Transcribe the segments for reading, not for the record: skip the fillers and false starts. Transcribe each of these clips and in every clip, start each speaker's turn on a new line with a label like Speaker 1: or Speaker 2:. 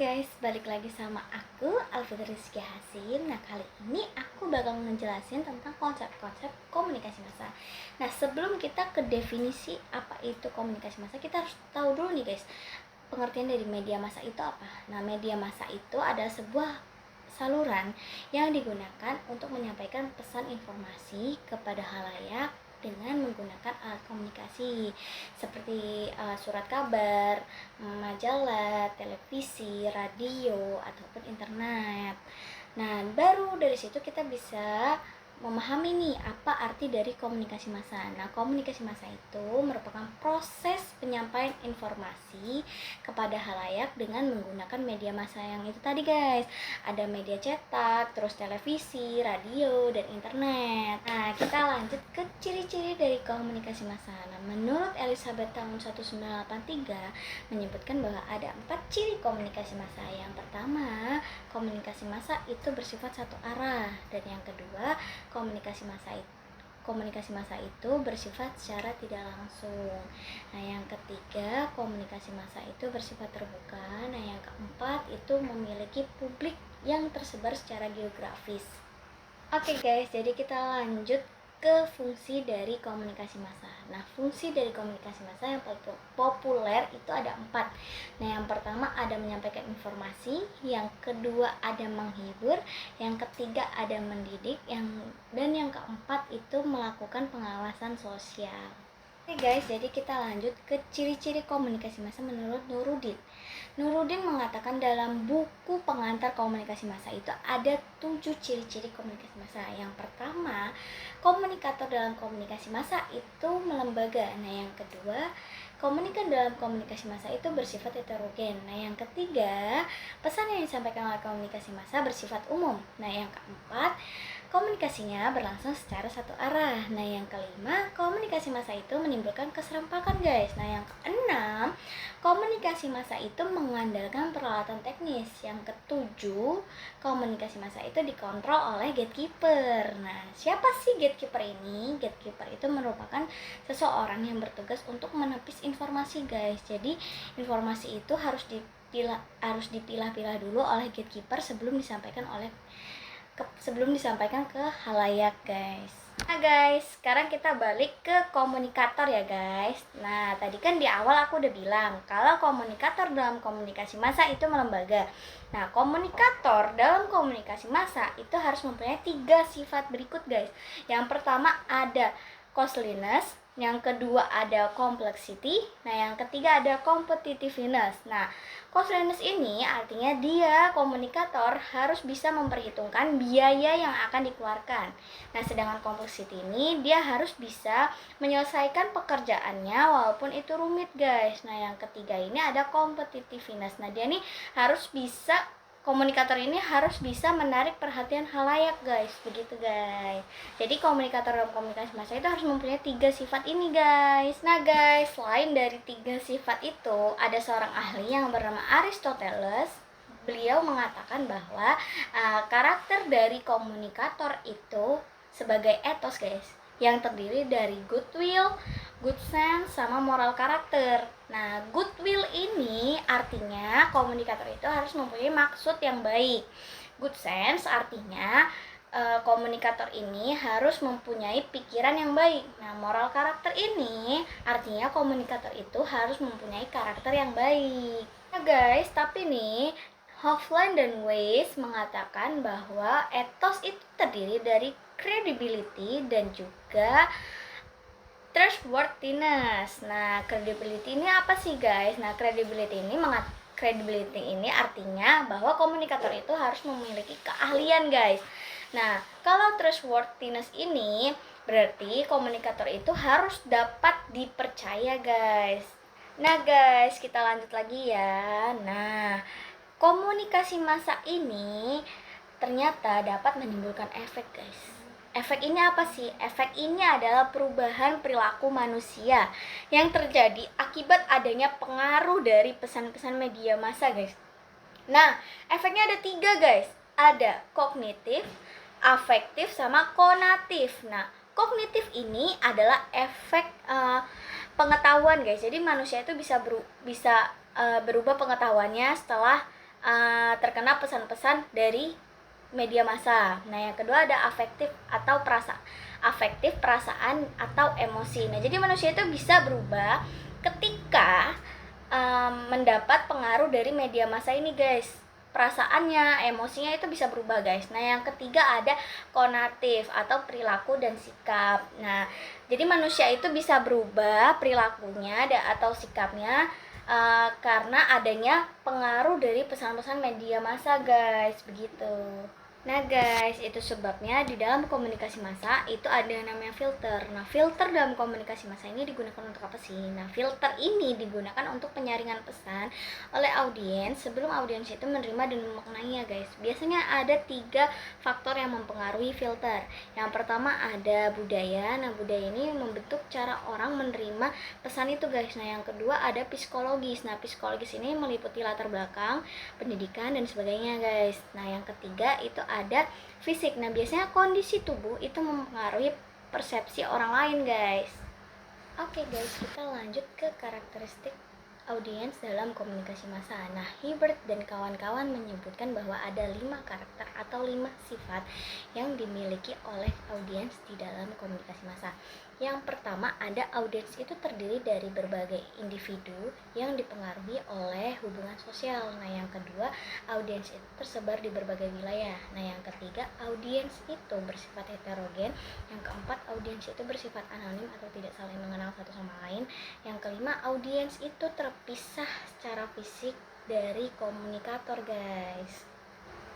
Speaker 1: Guys, balik lagi sama aku, Alfitri Rizky Hasim. Nah, kali ini aku bakal ngejelasin tentang konsep-konsep komunikasi massa. Nah, sebelum kita ke definisi apa itu komunikasi massa, kita harus tahu dulu nih guys, pengertian dari media massa itu apa. Nah, media massa itu adalah sebuah saluran yang digunakan untuk menyampaikan pesan informasi kepada halayak dengan menggunakan alat komunikasi seperti surat kabar, majalah, televisi, radio, ataupun internet. Nah, baru dari situ kita bisa memahami nih apa arti dari komunikasi massa. Nah, komunikasi massa itu merupakan proses penyampaian informasi kepada halayak dengan menggunakan media massa yang itu tadi guys. Ada media cetak, terus televisi, radio, dan internet. Nah, kita lanjut ke ciri-ciri dari komunikasi massa. Nah, menurut Elizabeth tahun 1983 menyebutkan bahwa ada 4 ciri komunikasi massa. Yang pertama, komunikasi massa itu bersifat satu arah, dan yang kedua, komunikasi massa itu bersifat secara tidak langsung. Nah, yang ketiga, komunikasi massa itu bersifat terbuka. Nah, yang keempat, itu memiliki publik yang tersebar secara geografis. Oke guys, jadi kita lanjut ke fungsi dari komunikasi massa. Nah, fungsi dari komunikasi massa yang paling populer itu ada 4. Nah, yang pertama ada menyampaikan informasi, yang kedua ada menghibur, yang ketiga ada mendidik, dan yang keempat itu melakukan pengawasan sosial. Oke guys, jadi kita lanjut ke ciri-ciri komunikasi massa menurut Nuruddin. Nuruddin mengatakan dalam buku pengantar komunikasi massa itu ada 7 ciri-ciri komunikasi massa. Yang pertama, komunikator dalam komunikasi massa itu melembaga. Nah, yang kedua, komunikan dalam komunikasi massa itu bersifat heterogen. Nah, yang ketiga, pesan yang disampaikan oleh komunikasi massa bersifat umum. Nah, yang keempat, komunikasinya berlangsung secara satu arah. Nah, yang kelima, komunikasi massa itu menimbulkan keserempakan guys. Nah, yang keenam, komunikasi massa itu mengandalkan peralatan teknis. Yang ketujuh, komunikasi massa itu dikontrol oleh gatekeeper. Nah, siapa sih gatekeeper ini? Gatekeeper itu merupakan seseorang yang bertugas untuk menepis informasi guys. Jadi, informasi itu harus dipilah-pilah dulu oleh gatekeeper sebelum disampaikan ke halayak guys. Nah guys, sekarang kita balik ke komunikator ya guys. Nah, tadi kan di awal aku udah bilang kalau komunikator dalam komunikasi massa itu melembaga. Nah, komunikator dalam komunikasi massa itu harus mempunyai 3 sifat berikut guys. Yang pertama ada costliness, yang kedua ada complexity, nah yang ketiga ada competitiveness. Nah, costliness ini artinya dia komunikator harus bisa memperhitungkan biaya yang akan dikeluarkan. Nah, sedangkan complexity ini dia harus bisa menyelesaikan pekerjaannya walaupun itu rumit guys. Nah, yang ketiga ini ada competitiveness. Nah, dia nih komunikator ini harus bisa menarik perhatian halayak guys, begitu guys. Jadi komunikator dalam komunikasi massa itu harus mempunyai 3 sifat ini guys. Nah guys, selain dari 3 sifat itu, ada seorang ahli yang bernama Aristoteles. Beliau mengatakan bahwa karakter dari komunikator itu sebagai etos guys, yang terdiri dari goodwill, good sense, sama moral karakter. Nah, goodwill ini artinya komunikator itu harus mempunyai maksud yang baik. Good sense artinya komunikator ini harus mempunyai pikiran yang baik. Nah, moral karakter ini artinya komunikator itu harus mempunyai karakter yang baik. Nah guys, tapi nih Hoffman dan Weiss mengatakan bahwa etos itu terdiri dari credibility dan juga trustworthiness. Nah, credibility ini apa sih guys? Nah, credibility ini artinya bahwa komunikator itu harus memiliki keahlian guys. Nah, kalau trustworthiness ini berarti komunikator itu harus dapat dipercaya guys. Nah guys, kita lanjut lagi ya. Nah, komunikasi massa ini ternyata dapat menimbulkan efek guys. Efek ini apa sih? Efek ini adalah perubahan perilaku manusia yang terjadi akibat adanya pengaruh dari pesan-pesan media massa guys. Nah, efeknya ada 3 guys. Ada kognitif, afektif, sama konatif. Nah, kognitif ini adalah efek pengetahuan guys. Jadi manusia itu bisa berubah pengetahuannya setelah terkena pesan-pesan dari media massa. Nah, yang kedua ada afektif, perasaan atau emosi. Nah, jadi manusia itu bisa berubah ketika mendapat pengaruh dari media massa ini, guys. Perasaannya, emosinya itu bisa berubah, guys. Nah, yang ketiga ada konatif atau perilaku dan sikap. Nah, jadi manusia itu bisa berubah perilakunya atau sikapnya karena adanya pengaruh dari pesan-pesan media massa, guys, begitu. Nah guys, itu sebabnya di dalam komunikasi massa itu ada yang namanya filter. Nah, filter dalam komunikasi massa ini digunakan untuk apa sih? Nah, filter ini digunakan untuk penyaringan pesan oleh audiens sebelum audiens itu menerima dan memaknainya, guys. Biasanya ada 3 faktor yang mempengaruhi filter. Yang pertama ada budaya. Nah, budaya ini membentuk cara orang menerima pesan itu, guys. Nah, yang kedua ada psikologis. Nah, psikologis ini meliputi latar belakang, pendidikan dan sebagainya, guys. Nah, yang ketiga itu ada fisik. Nah, biasanya kondisi tubuh itu mempengaruhi persepsi orang lain, guys. Oke guys, kita lanjut ke karakteristik audiens dalam komunikasi massa. Nah, Hibbert dan kawan-kawan menyebutkan bahwa ada 5 karakter atau 5 sifat yang dimiliki oleh audiens di dalam komunikasi massa. Yang pertama ada audiens itu terdiri dari berbagai individu yang dipengaruhi oleh hubungan sosial. Nah, yang kedua audiens itu tersebar di berbagai wilayah. Nah, yang ketiga audiens itu bersifat heterogen. Yang keempat audiens itu bersifat anonim atau tidak saling mengenal satu sama lain. Yang kelima audiens itu terpisah secara fisik dari komunikator, guys.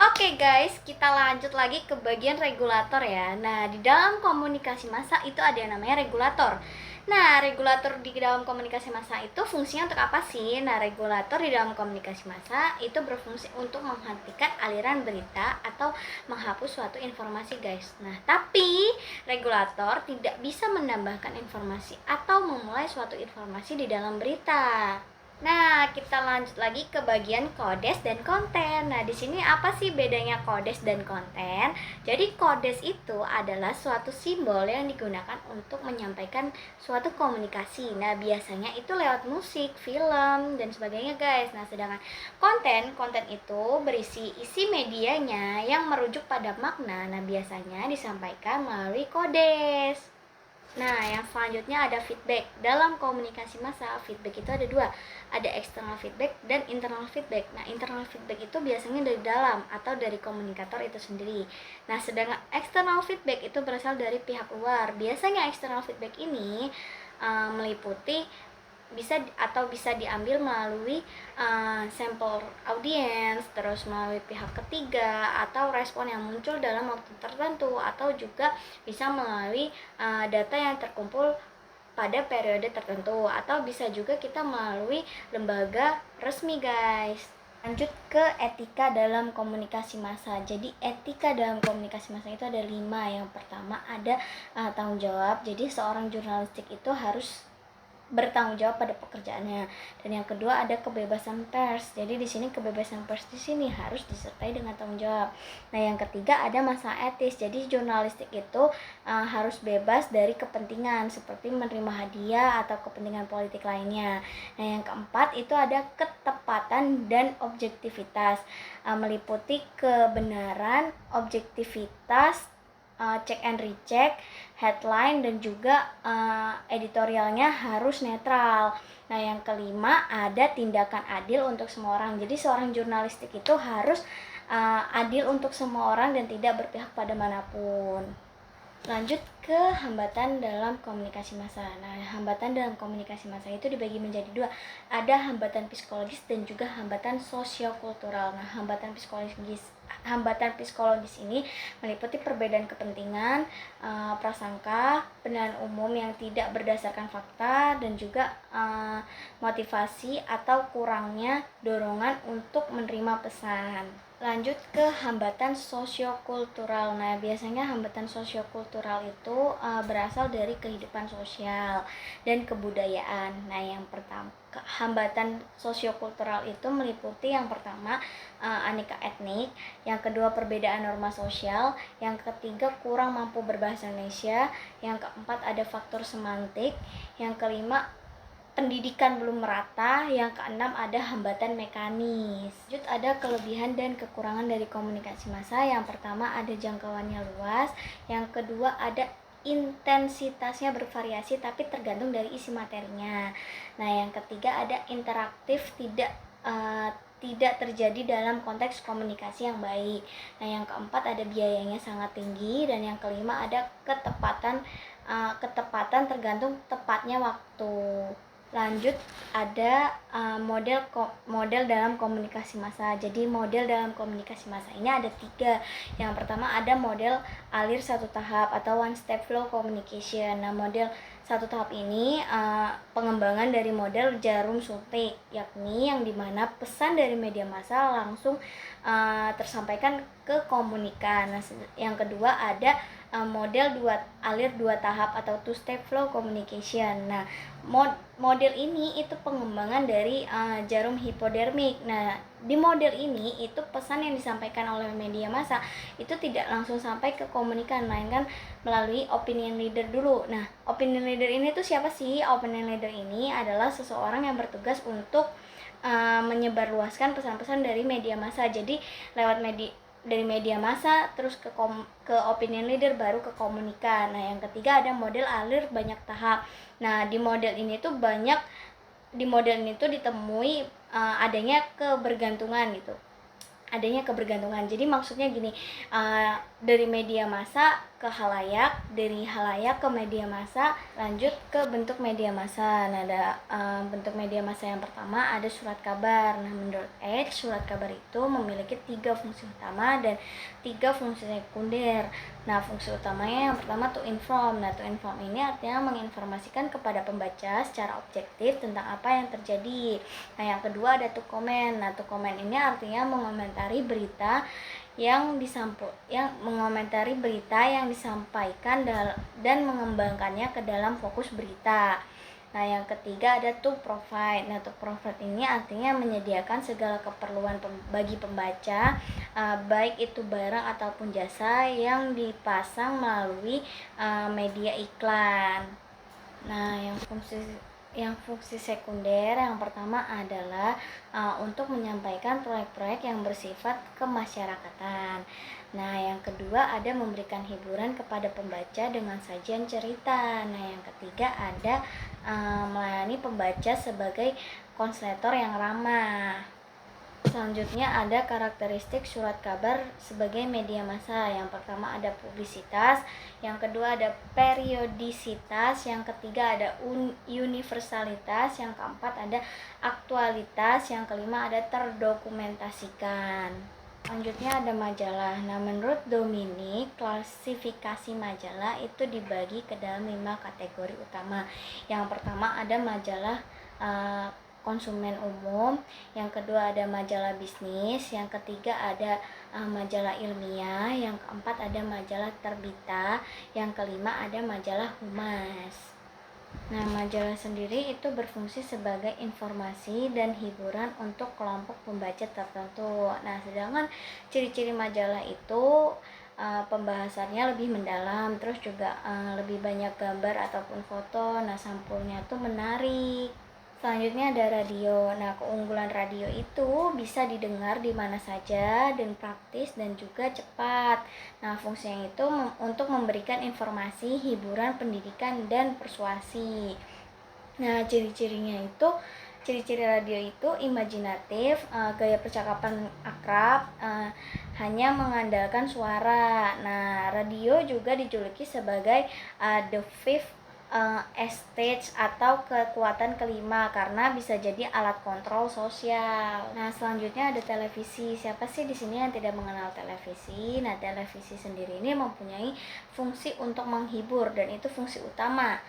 Speaker 1: Oke guys, kita lanjut lagi ke bagian regulator ya. Nah, di dalam komunikasi massa itu ada yang namanya regulator. Nah, regulator di dalam komunikasi massa itu fungsinya untuk apa sih? Nah, regulator di dalam komunikasi massa itu berfungsi untuk menghentikan aliran berita atau menghapus suatu informasi, guys. Nah, tapi regulator tidak bisa menambahkan informasi atau memulai suatu informasi di dalam berita. Nah, kita lanjut lagi ke bagian kodes dan konten. Nah, di sini apa sih bedanya kodes dan konten? Jadi, kodes itu adalah suatu simbol yang digunakan untuk menyampaikan suatu komunikasi. Nah, biasanya itu lewat musik, film, dan sebagainya, guys. Nah, sedangkan konten itu berisi isi medianya yang merujuk pada makna. Nah, biasanya disampaikan melalui kodes. Nah, yang selanjutnya ada feedback. Dalam komunikasi massa, feedback itu ada 2. Ada external feedback dan internal feedback. Nah, internal feedback itu biasanya dari dalam atau dari komunikator itu sendiri. Nah, sedangkan external feedback itu berasal dari pihak luar. Biasanya external feedback ini meliputi bisa diambil melalui sampel audiens, terus melalui pihak ketiga atau respon yang muncul dalam waktu tertentu, atau juga bisa melalui data yang terkumpul pada periode tertentu, atau bisa juga kita melalui lembaga resmi, guys. Lanjut ke etika dalam komunikasi massa. Jadi etika dalam komunikasi massa itu ada 5. Yang pertama ada tanggung jawab. Jadi seorang jurnalistik itu harus bertanggung jawab pada pekerjaannya. Dan yang kedua ada kebebasan pers. Jadi di sini kebebasan pers di sini harus disertai dengan tanggung jawab. Nah, yang ketiga ada masalah etis. Jadi jurnalistik itu harus bebas dari kepentingan seperti menerima hadiah atau kepentingan politik lainnya. Nah, yang keempat itu ada ketepatan dan objektivitas. Meliputi kebenaran, objektivitas, check and recheck, headline, dan juga editorialnya harus netral. Nah, yang kelima ada tindakan adil untuk semua orang. Jadi seorang jurnalistik itu harus adil untuk semua orang dan tidak berpihak pada manapun. Lanjut ke hambatan dalam komunikasi massa. Nah, hambatan dalam komunikasi massa itu dibagi menjadi 2. Ada hambatan psikologis dan juga hambatan sosiokultural. Nah, hambatan psikologis ini meliputi perbedaan kepentingan, prasangka, penilaian umum yang tidak berdasarkan fakta, dan juga motivasi atau kurangnya dorongan untuk menerima pesan. Lanjut ke hambatan sosiokultural. Nah, biasanya hambatan sosiokultural itu berasal dari kehidupan sosial dan kebudayaan. Nah, yang pertama, hambatan sosiokultural itu meliputi yang pertama aneka etnik, yang kedua perbedaan norma sosial, yang ketiga kurang mampu berbahasa Indonesia, yang keempat ada faktor semantik, yang kelima pendidikan belum merata. Yang keenam ada hambatan mekanis. Lanjut, ada kelebihan dan kekurangan dari komunikasi massa. Yang pertama ada jangkauannya luas, yang kedua ada intensitasnya bervariasi tapi tergantung dari isi materinya. Nah, yang ketiga ada interaktif, tidak terjadi dalam konteks komunikasi yang baik. Nah, yang keempat ada biayanya sangat tinggi, dan yang kelima ada ketepatan tergantung tepatnya waktu. Lanjut, ada model dalam komunikasi massa. Jadi model dalam komunikasi massa ini ada 3. Yang pertama ada model alir satu tahap atau one step flow communication. Nah, model satu tahap ini pengembangan dari model jarum suntik, yakni yang dimana pesan dari media massa langsung tersampaikan ke komunikan. Nah, yang kedua ada model alir dua tahap atau two step flow communication. Nah, model ini itu pengembangan dari jarum hipodermik. Nah, di model ini itu pesan yang disampaikan oleh media massa itu tidak langsung sampai ke komunikan, melainkan melalui opinion leader dulu. Nah, opinion leader ini tuh siapa sih? Opinion leader ini adalah seseorang yang bertugas untuk menyebarluaskan pesan-pesan dari media massa. Jadi lewat dari media massa terus ke opinion leader, baru ke komunikan. Nah, yang ketiga ada model alir banyak tahap. Nah, di model ini tuh ditemui adanya kebergantungan gitu. Jadi maksudnya gini, dari media massa ke halayak, dari halayak ke media massa, lanjut ke bentuk media massa. Nah, ada bentuk media massa yang pertama ada surat kabar. Nah, menurut X, surat kabar itu memiliki 3 fungsi utama dan 3 fungsi sekunder. Nah, fungsi utamanya yang pertama to inform. Nah, to inform ini artinya menginformasikan kepada pembaca secara objektif tentang apa yang terjadi. Nah, yang kedua ada to comment. Nah, to comment ini artinya mengomentari berita yang disampaikan dan mengembangkannya ke dalam fokus berita. Nah, yang ketiga ada to provide. Nah, to provide ini artinya menyediakan segala keperluan bagi pembaca, baik itu barang ataupun jasa yang dipasang melalui media iklan. Nah, yang fungsi sekunder yang pertama adalah untuk menyampaikan proyek-proyek yang bersifat kemasyarakatan. Nah, yang kedua ada memberikan hiburan kepada pembaca dengan sajian cerita. Nah, yang ketiga ada melayani pembaca sebagai konselor yang ramah. Selanjutnya ada karakteristik surat kabar sebagai media massa. Yang pertama ada publisitas, yang kedua ada periodisitas, yang ketiga ada universalitas, yang keempat ada aktualitas, yang kelima ada terdokumentasikan. Selanjutnya ada majalah. Nah, menurut Dominic, klasifikasi majalah itu dibagi ke dalam 5 kategori utama. Yang pertama ada majalah konsumen umum, yang kedua ada majalah bisnis, yang ketiga ada majalah ilmiah, yang keempat ada majalah terbita, yang kelima ada majalah humas. Nah, majalah sendiri itu berfungsi sebagai informasi dan hiburan untuk kelompok pembaca tertentu. Nah, sedangkan ciri-ciri majalah itu pembahasannya lebih mendalam, terus juga lebih banyak gambar ataupun foto. Nah, sampulnya tuh menarik. Selanjutnya ada radio. Nah, keunggulan radio itu bisa didengar di mana saja dan praktis dan juga cepat. Nah, fungsinya itu untuk memberikan informasi, hiburan, pendidikan, dan persuasi. Nah, ciri-ciri radio itu imajinatif, gaya percakapan akrab, hanya mengandalkan suara. Nah, radio juga dijuluki sebagai the fifth stage atau kekuatan kelima karena bisa jadi alat kontrol sosial. Nah, selanjutnya ada televisi. Siapa sih di sini yang tidak mengenal televisi? Nah, televisi sendiri ini mempunyai fungsi untuk menghibur dan itu fungsi utama.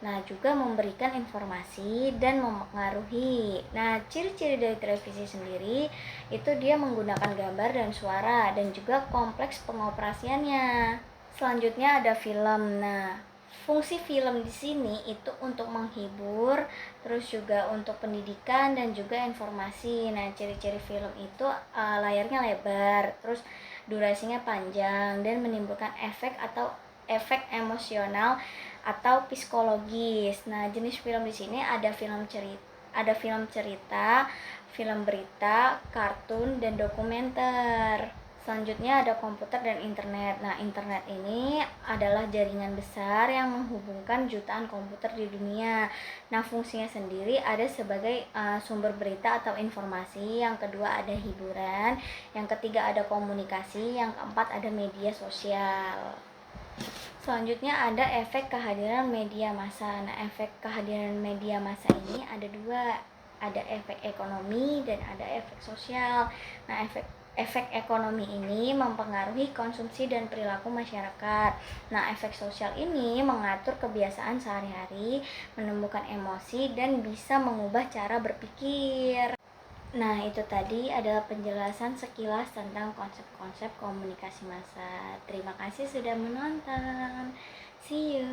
Speaker 1: Nah, juga memberikan informasi dan mempengaruhi. Nah, ciri-ciri dari televisi sendiri itu dia menggunakan gambar dan suara dan juga kompleks pengoperasiannya. Selanjutnya ada film. Nah, fungsi film di sini itu untuk menghibur, terus juga untuk pendidikan dan juga informasi. Nah, ciri-ciri film itu layarnya lebar, terus durasinya panjang dan menimbulkan efek atau efek emosional atau psikologis. Nah, jenis film di sini ada film cerita, film berita, kartun, dan dokumenter. Selanjutnya ada komputer dan internet. Nah, internet ini adalah jaringan besar yang menghubungkan jutaan komputer di dunia. Nah, fungsinya sendiri ada sebagai sumber berita atau informasi. Yang kedua ada hiburan. Yang ketiga ada komunikasi. Yang keempat ada media sosial. Selanjutnya ada efek kehadiran media massa. Nah, efek kehadiran media massa ini ada dua, ada efek ekonomi dan ada efek sosial. Nah, efek ekonomi ini mempengaruhi konsumsi dan perilaku masyarakat. Nah, efek sosial ini mengatur kebiasaan sehari-hari, menemukan emosi, dan bisa mengubah cara berpikir. Nah, itu tadi adalah penjelasan sekilas tentang konsep-konsep komunikasi massa. Terima kasih sudah menonton. See you.